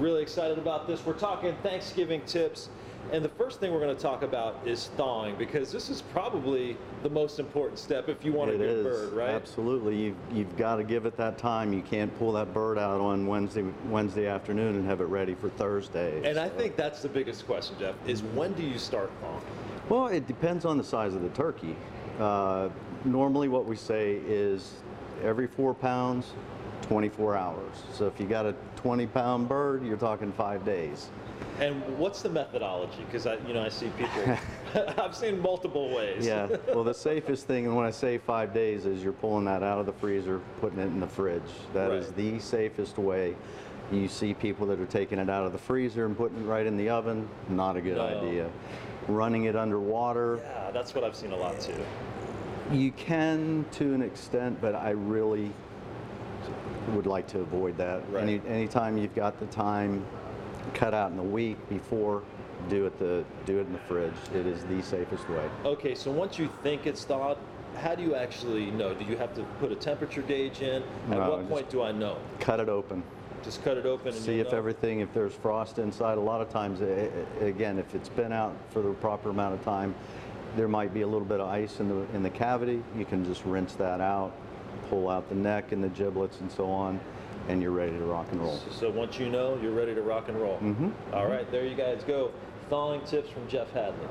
Really excited about this. We're talking Thanksgiving tips. And the first thing we're going to talk about is thawing, because this is probably the most important step if you want a good bird, right? Absolutely. You've got to give it that time. You can't pull that bird out on Wednesday afternoon and have it ready for Thursday. And I think that's the biggest question, Jeff, is when do you start thawing? Well, it depends on the size of the turkey. Normally what we say is every 4 pounds, 24 hours. So if you got a 20-pound bird, you're talking 5 days. And what's the methodology? Because I see people, I've seen multiple ways. Yeah, well, the safest thing, and when I say 5 days, is you're pulling that out of the freezer, putting it in the fridge. That Right. is the safest way. You see people that are taking it out of the freezer and putting it right in the oven, not a good idea. Running it underwater. Yeah, that's what I've seen a lot too. You can to an extent, but I really would like to avoid that. Right. Anytime you've got the time cut out in the week before, do it in the fridge. It is the safest way. Okay, so once you think it's thawed, how do you actually know? Do you have to put a temperature gauge in? At what point do I know? Cut it open. Just cut it open and see if everything, if there's frost inside. A lot of times, again, if it's been out for the proper amount of time, there might be a little bit of ice in the cavity. You can just rinse that out, pull out the neck and the giblets and so on, and you're ready to rock and roll. So once you know, you're ready to rock and roll. Mm-hmm. All right, there you guys go. Thawing tips from Jeff Hadley.